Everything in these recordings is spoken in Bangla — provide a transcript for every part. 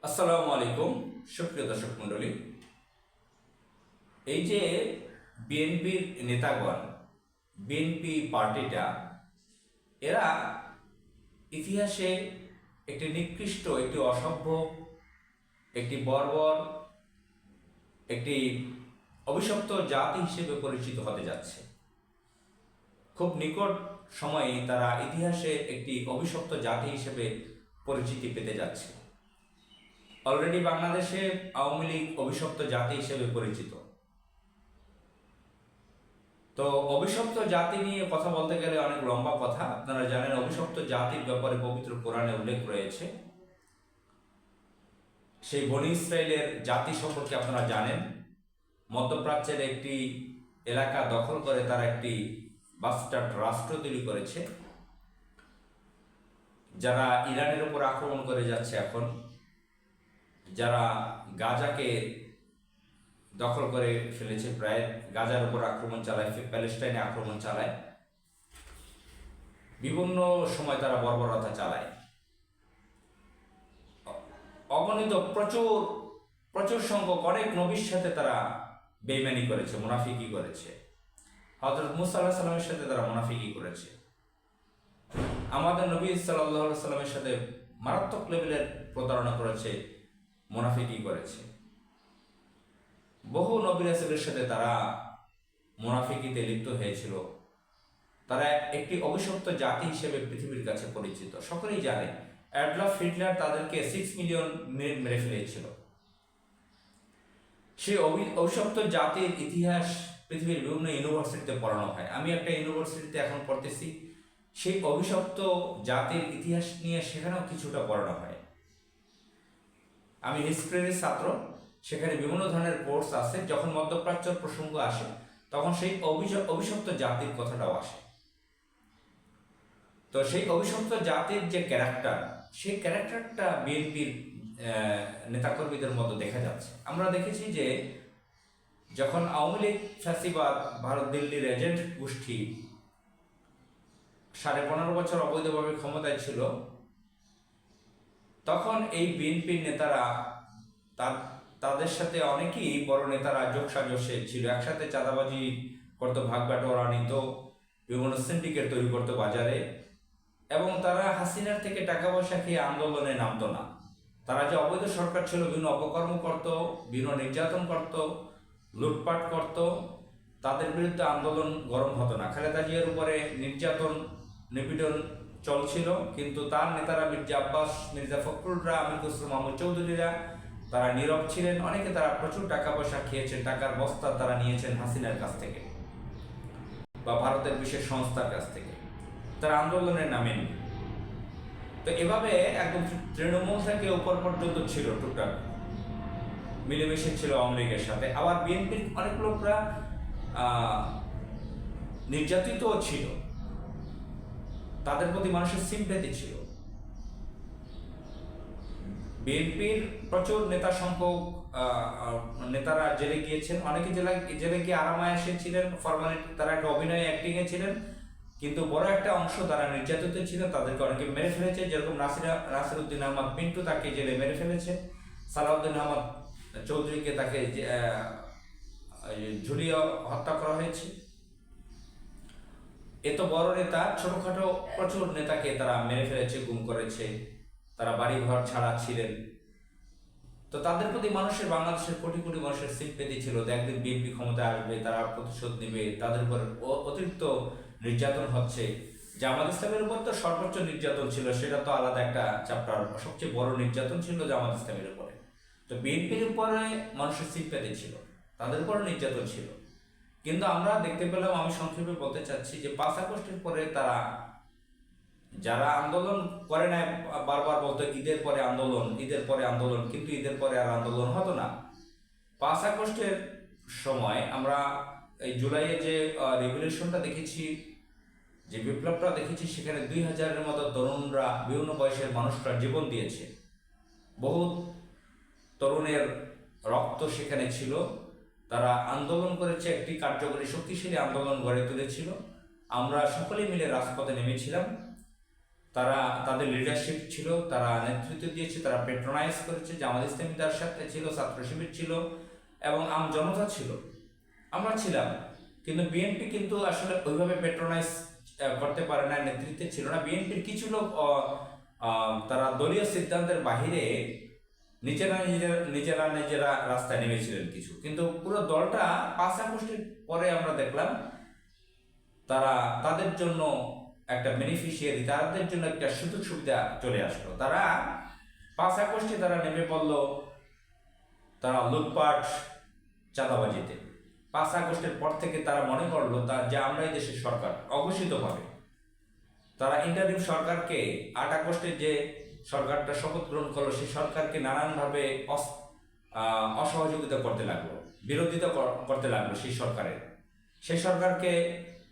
আসসালামু আলাইকুম সুপ্রিয় দর্শক মণ্ডলী। এই যে বিএনপির নেতাগণ, বিএনপি পার্টিটা, এরা ইতিহাসে একটি নিকৃষ্ট, একটি অসভ্য, একটি বর্বর, একটি অভিশপ্ত জাতি হিসেবে পরিচিত হতে যাচ্ছে। খুব নিকট সময়ে তারা ইতিহাসে একটি অভিশপ্ত জাতি হিসেবে পরিচিতি পেতে যাচ্ছে। অলরেডি বাংলাদেশে আওয়ামী লীগ অভিশপ্ত জাতি হিসেবে পরিচিত। তো অভিশপ্ত জাতি নিয়ে কথা বলতে গেলে অনেক লম্বা কথা। আপনারা জানেন অভিশপ্ত জাতির ব্যাপারে পবিত্র কোরআনে উল্লেখ রয়েছে। সেই বনি ইসরায়েলের জাতি সম্পর্কে আপনারা জানেন। মধ্যপ্রাচ্যের একটি এলাকা দখল করে তারা একটি বাস্টার্ড রাষ্ট্র তৈরি করেছে, যারা ইরানের উপর আক্রমণ করে যাচ্ছে এখন, যারা গাজাকে দখল করে ফেলেছে, প্রায় গাজার উপর আক্রমণ চালায়, প্যালেস্টাইনে আক্রমণ চালায়, বিভিন্ন সময় তারা বর্বরতা চালায়। অগণিত প্রচুর প্রচুর সংখ্যক অনেক নবীর সাথে তারা বেইমানি করেছে, মুনাফিকি করেছে। হযরত মুসা আলাইহিস সালামের সাথে তারা মুনাফিকি করেছে। আমাদের নবী সাল্লাল্লাহু আলাইহি সাল্লামের সাথে মারাত্মক লেভেলের প্রতারণা করেছে, মুনাফিকি করেছে। বহু নবী রাসূলের সাথে তারা মুনাফিকিতে লিপ্ত হয়েছিল। তারা একটি অভিশপ্ত জাতি হিসেবে পৃথিবীর কাছে পরিচিত। সকলেই জানে অ্যাডলফ হিটলার তাদেরকে 6 মিলিয়ন মেরে ফেলেছিল। সেই অভিশপ্ত জাতির ইতিহাস পৃথিবীর বিভিন্ন ইউনিভার্সিটিতে পড়ানো হয়। আমি একটা ইউনিভার্সিটিতে এখন পড়তেছি, সেই অভিশপ্ত জাতির ইতিহাস নিয়ে সেখানেও কিছুটা পড়ানো হয়। আমি হিস্ট্রির ছাত্র, সেখানে বিভিন্ন ধরনের কোর্স আছে। যখন মধ্যপ্রাচ্যের প্রসঙ্গ আসে তখন সেই অভিশপ্ত জাতির কথাটাও আসে। তো সেই অভিশপ্ত জাতির যে ক্যারেক্টার, সেই ক্যারেক্টারটা বিএনপির নেতাকর্মীদের মধ্যে দেখা যাচ্ছে। আমরা দেখেছি যে যখন আওয়ামী লীগ ফ্যাসিবাদ, ভারত দিল্লির এজেন্ট গোষ্ঠী 15.5 বছর অবৈধভাবে ক্ষমতায় ছিল, তখন এই বিএনপির নেতারা তাদের সাথে অনেকেই বড় নেতারা যোগসাজশে ছিল, একসাথে চাঁদাবাজি করতো, ভাগ বাটোয়ারা নিত, বিভিন্ন সিন্ডিকেট তৈরি করতো বাজারে, এবং তারা হাসিনার থেকে টাকা পয়সা খেয়ে আন্দোলনে নামতো না। তারা যে অবৈধ সরকার ছিল, বিভিন্ন অপকর্ম করত, বিভিন্ন নির্যাতন করত, লুটপাট করত, তাদের বিরুদ্ধে আন্দোলন গরম হতো না। খালেদা জিয়ার উপরে নির্যাতন নিপীড়ন চলছিল, কিন্তু তার নেতারা মির্জা আব্বাস, মির্জা ফখরুলরা, আমির খসরু মাহমুদ চৌধুরীরা তারা নীরব ছিলেন। অনেকে তারা প্রচুর টাকা পয়সা খেয়েছেন, টাকার বস্তা তারা নিয়েছেন হাসিনার কাছ থেকে বা ভারতের বিশেষ সংস্থার কাছ থেকে। তারা আন্দোলনে নামেন। তো এভাবে একদম তৃণমূল থেকে উপর পর্যন্ত ছিল, টুকটাক মিলেমিশে ছিল আওয়ামী লীগের সাথে। আবার বিএনপির অনেক লোকরা নির্যাতিতও ছিল, তাদের প্রতি মানুষের সিম্প্যাথি ছিল। বিএনপির প্রচুর নেতা সংখ্যক নেতারা জেলে গিয়েছেন, অনেকে জেলে গিয়ে আরামায়েশে ছিলেন, ফরমালিটি, তারা একটা অভিনয় অ্যাক্টিংয়ে ছিলেন, কিন্তু বড় একটা অংশ তারা নির্যাতিত ছিল, তাদেরকে অনেকে মেরে ফেলেছে। যেরকম নাসিরউদ্দিন আহমদ পিন্টু, তাকে জেলে মেরে ফেলেছে। সালাউদ্দিন আহমদ চৌধুরীকে তাকে ঝুলিয়ে হত্যা করা হয়েছে। এত বড় নেতা, ছোটখাটো প্রচুর নেতাকে তারা মেরে ফেলেছে, গুম করেছে, তারা বাড়িঘর ছাড়া ছিলেন। তো তাদের প্রতি মানুষের, বাংলাদেশের কোটি কোটি মানুষের সিম্পেথি ছিল যে একদিন বিএনপি ক্ষমতায় আসবে, তারা প্রতিশোধ নেবে, তাদের উপর অতিরিক্ত নির্যাতন হচ্ছে। জামাত ইসলামের উপর তো সর্বোচ্চ নির্যাতন ছিল, সেটা তো আলাদা একটা চ্যাপ্টার। সবচেয়ে বড় নির্যাতন ছিল জামাত ইসলামের উপরে। তো বিএনপির উপরে মানুষের সিম্পেথি ছিল, তাদের উপরে নির্যাতন ছিল। কিন্তু আমরা দেখতে পেলাম, আমি সংক্ষেপে বলতে চাচ্ছি যে 5 আগস্টের পরে তারা যারা আন্দোলন করে নাই, বারবার বলতো ঈদের পরে আন্দোলন, ঈদের পরে আন্দোলন, কিন্তু ঈদের পরে আর আন্দোলন হতো না। 5 আগস্টের সময় আমরা এই জুলাইয়ে যে রেভলিউশনটা দেখেছি, যে বিপ্লবটা দেখেছি, সেখানে 2000-এর মতো তরুণরা, বিভিন্ন বয়সের মানুষরা জীবন দিয়েছে। বহু তরুণের রক্ত সেখানে ছিল। তারা আন্দোলন করেছে, একটি কার্যকরী শক্তিশালী আন্দোলন গড়ে তুলেছিল। আমরা সকলে মিলে রাজপথে নেমেছিলাম। তারা তাদের লিডারশিপ ছিল, তারা নেতৃত্ব দিয়েছে, তারা পেট্রোনাইজ করেছে। জামাত ইসলামী তার সাথে ছিল, ছাত্র শিবির ছিল এবং আম জনতা ছিল, আমরা ছিলাম। কিন্তু বিএনপি কিন্তু আসলে ওইভাবে পেট্রোনাইজ করতে পারে না, নেতৃত্বে ছিল না। বিএনপির কিছু লোক তারা দলীয় সিদ্ধান্তের বাহিরে নিজেরা রাস্তায় নেমেছিলেন কিছু, কিন্তু পুরো দলটা 5 আগস্টের পরে আমরা দেখলাম তারা তাদের জন্য একটা বেনিফিশিয়ারি, তাদের জন্য একটা সুযোগ সুবিধা চলে আসলো। তারা 5 আগস্টে তারা নেমে পড়ল তারা লুটপাট চাঁদাবাজিতে। 5 আগস্টের পর থেকে তারা মনে করলো যে আমরাই দেশের সরকার, অঘোষিতভাবে তারা ইন্টারিম সরকারকে 8 আগস্টে যে সরকারটা শপথ গ্রহণ করলো সেই সরকারকে নানানভাবে অসহযোগিতা করতে লাগলো, বিরোধিতা করতে লাগলো। সেই সরকারকে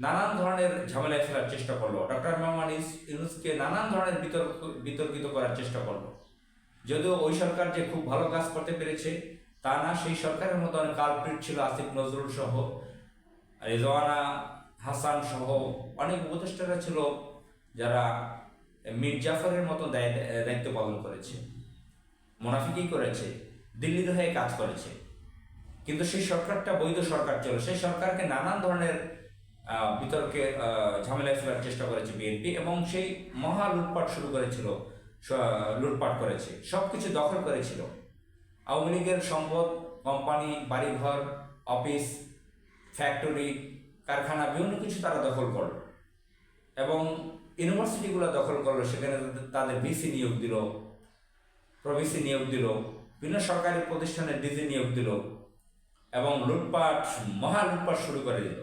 নানান ধরনের ঝামেলায় ফেলার চেষ্টা করলো। ডক্টর মোহাম্মদ ইউনূসকে নানান ধরনের বিতর্কিত করার চেষ্টা করলো। যদিও ওই সরকার যে খুব ভালো কাজ করতে পেরেছে তা না, সেই সরকারের মতো অনেক কালপ্রিট ছিল, আসিফ নজরুল সহ, রেজওয়ানা হাসান সহ অনেক উপদেষ্টারা ছিল যারা মীর জাফরের মতো দায়িত্ব পালন করেছে, মুনাফিকি করেছে, দিল্লির হয়ে কাজ করেছে। কিন্তু সেই সরকারটা বৈধ সরকার ছিল। সেই সরকারকে নানান ধরনের বিতর্কে ঝামেলায় ফেলার চেষ্টা করেছে বিএনপি, এবং সেই মহা লুটপাট শুরু করেছিল, লুটপাট করেছে, সবকিছু দখল করেছিল। আওয়ামী লীগের সম্পদ, কোম্পানি, বাড়িঘর, অফিস, ফ্যাক্টরি, কারখানা, বিভিন্ন কিছু তারা দখল করলো এবং ইউনিভার্সিটিগুলো দখল করলো। সেখানে তাদের ভিসি নিয়োগ দিল, প্রভিসি নিয়োগ দিল, বিভিন্ন সরকারি প্রতিষ্ঠানে ডিজি নিয়োগ দিল এবং মহা লুটপাট শুরু করে দিল।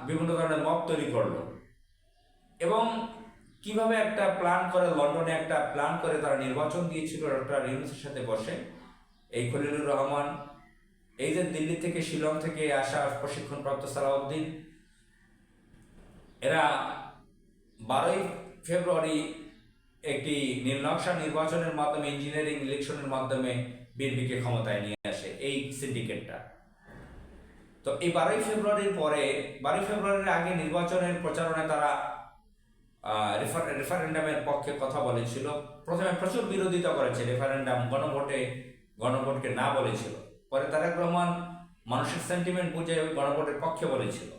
বিভিন্ন ধরনের মব তৈরি করলো এবং কিভাবে একটা প্ল্যান করে, লন্ডনে একটা প্ল্যান করে তারা নির্বাচন দিয়েছিল ডক্টর ইউনূসের সাথে বসে। এই খলিলুর রহমান, এই যে দিল্লি থেকে শিলং থেকে আসা প্রশিক্ষণপ্রাপ্ত সালাউদ্দিন, এরা 12ই ফেব্রুয়ারি একটি নীলনকশা নির্বাচনের মাধ্যমে, ইঞ্জিনিয়ারিং ইলেকশনের মাধ্যমে বিএনপিকে ক্ষমতায় নিয়ে আসে এই সিন্ডিকেটটা। তো এই 12ই ফেব্রুয়ারির আগে নির্বাচনের প্রচারণায় তারা রেফারেন্ডামের পক্ষে কথা বলেছিল। প্রথমে প্রচুর বিরোধিতা করেছে, রেফারেন্ডাম গণভোটকে না বলেছিল। পরে তারেক রহমান মানুষের সেন্টিমেন্ট বুঝে ওই গণভোটের পক্ষে বলেছিল।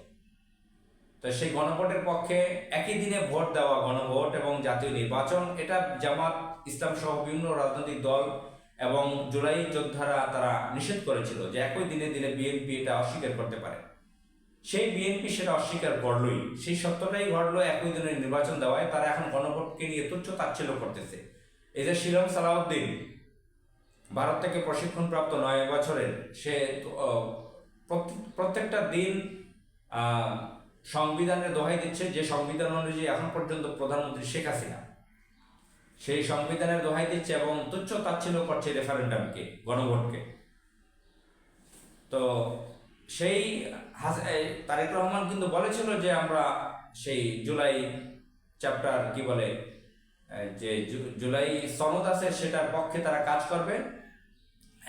তো সেই গণভোটের পক্ষে একই দিনে ভোট দেওয়া, গণভোট এবং জাতীয় নির্বাচন, এটা জামাত ইসলাম সহ বিভিন্ন রাজনৈতিক দল এবং জুলাই যোদ্ধারা তারা নিষেধ করেছিল যে একই দিনে বিএনপি এটা অস্বীকার করতে পারে। সেই বিএনপি সেটা অস্বীকার করলোই। সেই সত্যটাই ঘটলো, একই দিনে নির্বাচন দেওয়ায় তারা এখন গণভোটকে নিয়ে তুচ্ছ তাচ্ছিল্য করতেছে। এই যে শিলং সালাউদ্দিন, ভারত থেকে প্রশিক্ষণপ্রাপ্ত 9 বছরের, সে প্রত্যেকটা দিন সংবিধানের দোহাই দিচ্ছে, যে সংবিধান অনুযায়ী এখন পর্যন্ত প্রধানমন্ত্রী শেখ হাসিনা, সেই সংবিধানের দোহাই দিচ্ছে এবং তুচ্ছ তাচ্ছিল্য করছে রেফারেন্ডামকে, গণভোটকে। তো সেই তারেক রহমান কিন্তু বলেছিল যে আমরা সেই জুলাই চ্যাপ্টার যে জুলাই সনদ আছে সেটার পক্ষে তারা কাজ করবে,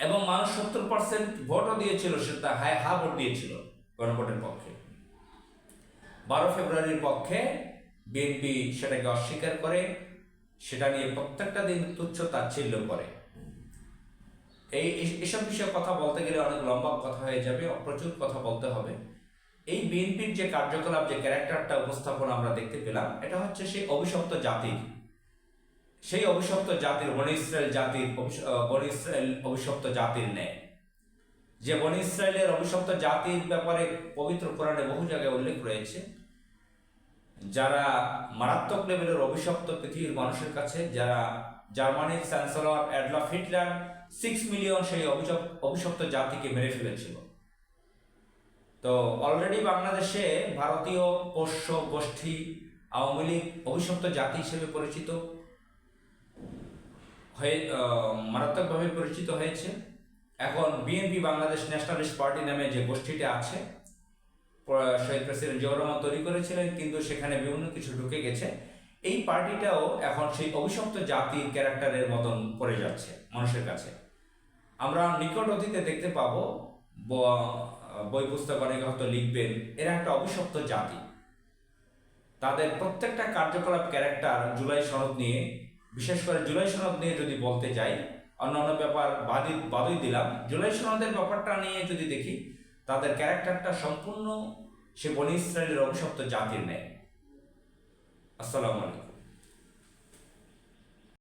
এবং মানুষ 70% ভোটও দিয়েছিল, সেটা হা ভোট দিয়েছিল গণভোটের পক্ষে। 12 ফেব্রুয়ারির পক্ষে বিএনপি সেটাকে অস্বীকার করে, সেটা নিয়ে প্রত্যেকটা দিন তুচ্ছ তাচ্ছিল্য করে। এসব বিষয়ে কথা বলতে গেলে অনেক লম্বা কথা হয়ে যাবে, প্রচুর কথা বলতে হবে। এই বিএনপির যে কার্যকলাপ, যে ক্যারেক্টারটা উপস্থাপন আমরা দেখতে পেলাম, এটা হচ্ছে সেই অভিশপ্ত জাতির বনি ইসরায়েল অভিশপ্ত জাতির ন্যায়। যে বনি ইসরায়েলের অভিশপ্ত জাতির ব্যাপারে পবিত্র কোরআনে বহু জায়গায় উল্লেখ রয়েছে, যারা মারাত্মক লেভেলের অভিশপ্ত পৃথিবীর মানুষের কাছে, যারা জার্মানির চ্যান্সেলর অ্যাডলফ হিটলার 6 মিলিয়ন সেই অভিশপ্ত জাতিকে মেরে ফেলেছিল। তো অলরেডি বাংলাদেশে ভারতীয় পোষ্য গোষ্ঠী আওয়ামী লীগ অভিশপ্ত জাতি হিসেবে পরিচিত হয়ে মারাত্মকভাবে পরিচিত হয়েছে। এখন বিএনপি, বাংলাদেশ ন্যাশনালিস্ট পার্টি নামে যে গোষ্ঠীটা আছে, শহীদ প্রেসিডেন্ট জিয়াউর রহমান তৈরি করেছিলেন, কিন্তু সেখানে বিভিন্ন কিছু ঢুকে গেছে। এই পার্টিটাও এখন সেই অভিশপ্ত জাতির ক্যারেক্টারের মতন পড়ে যাচ্ছে মানুষের কাছে। আমরা নিকট অতীতে দেখতে পাবো, বই পুস্তক অনেকে হয়তো লিখবেন, এরা একটা অভিশপ্ত জাতি। তাদের প্রত্যেকটা কার্যকলাপ ক্যারেক্টার জুলাই সনদ নিয়ে, বিশেষ করে জুলাই সনদ নিয়ে যদি বলতে যাই, অন্যান্য ব্যাপার বাদই দিলাম, জুলাই সনদের ব্যাপারটা নিয়ে যদি দেখি, তাদের ক্যারেক্টারটা সম্পূর্ণ সে বনি ইসরায়েলের অভিশপ্ত জাতির নেয়। আসসালামু আলাইকুম।